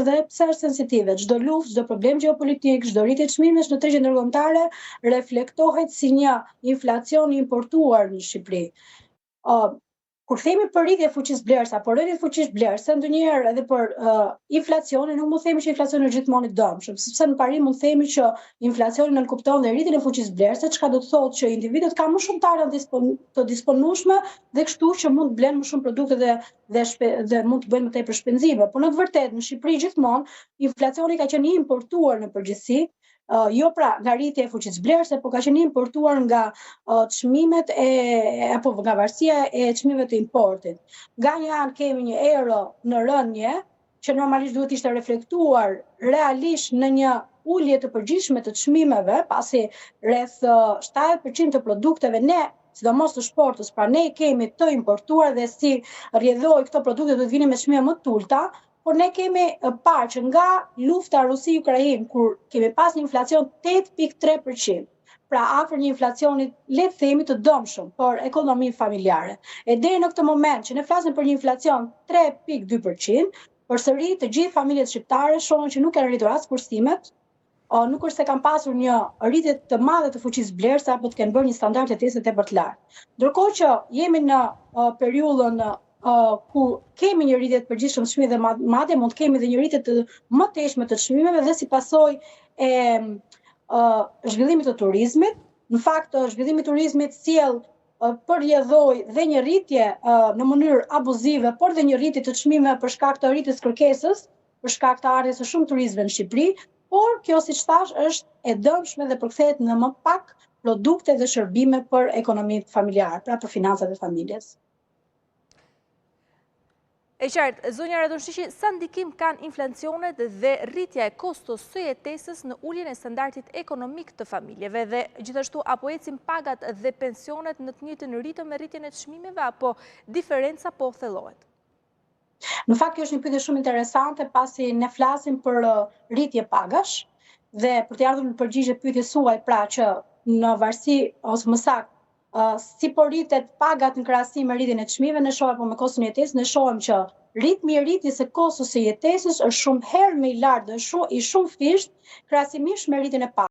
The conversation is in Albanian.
edhe pse është sensitive. Çdo luftë, çdo problem gjeopolitik, çdo rritje e çmimesh në tregjen ndërkombëtare reflektohet si një inflacion i importuar në Shqipëri. Kur themi për rritje fuqisë blerëse apo rritje fuqisë blerëse, ndonjëherë edhe për inflacionin, nuk mund të themi që inflacioni është gjithmonë i dëmshëm, sepse në parim mund të themi që inflacioni nënkupton dhe rritjen e fuqisë blerëse, çka do të thotë që individët kanë më shumë tare të disponueshme dhe kështu që mund të blenë më shumë produkte dhe mund të bëjnë më tepër shpenzime. Por në të vërtetë në Shqipëri gjithmonë inflacioni ka qenë i importuar në përgjithësi, jo pra nga rritja e fuqisë blerëse, por ka qenë importuar nga çmimet apo nga varësia e çmimeve të importit. Nga një anë kemi një euro në rënje, që normalisht duhet ishte reflektuar realisht në një ulje të përgjithshme të çmimeve, pasi rreth 70% të produkteve ne, sidomos të shportës, pra ne kemi të importuar dhe si rrjedhoi këto produkte do të vinin me çmime më të ulta. Por ne kemi parë që nga lufta Rusi-Ukrainë, kur kemi pas një inflacion 8.3%, pra afër një inflacioni, le të themi, të dëmshëm për ekonominë familjare. E deri në këtë moment që ne flasim për një inflacion 3.2%, përsëri të gjithë familjet shqiptare shohin që nuk kanë rritur as kursimet, nuk është se kanë pasur një rritje të madhe të fuqisë blerëse apo të kenë bërë një standard jetese tepër të lartë. Ndërkohë që jemi në periudhën ku kemi një rritje të përgjithshme të çmimeve dhe madje mund të kemi edhe një rritje të mëtejshme të çmimeve dhe si pasojë e zhvillimit të turizmit. Në fakt, zhvillimi i turizmit sjell përrjedhoi dhe një rritje në mënyrë abuzive, por dhe një rritje të çmimeve për shkak të rritjes kërkesës, për shkak të ardhjes së shumë turistëve në Shqipëri, por kjo, siç thash, është e dëmshme dhe përkthehet në më pak produkte dhe shërbime për ekonominë familjare, pra për financat e familjes. E qartë, zonja Radonshiqi, sa ndikim kanë inflacionet dhe rritja e kostos së jetesës në uljen e standardit ekonomik të familjeve dhe gjithashtu apo ecin pagat dhe pensionet në të njëjtën ritëm me rritjen e çmimeve apo diferenca po thellohet? Në fakt, kjo është një pyetje shumë interesante, pasi ne flasim për rritje pagash dhe për të ardhur në përgjigje pyetjes suaj, pra që në varësi ose më saktë si po rritet pagat në krahasim me rritjen e çmimeve, ne shohim apo me koston e jetesës, ne shohim që ritmi i rritjes së kostos së jetesës është shumë herë më i lartë dhe i shumë fisht krahasimisht me rritjen e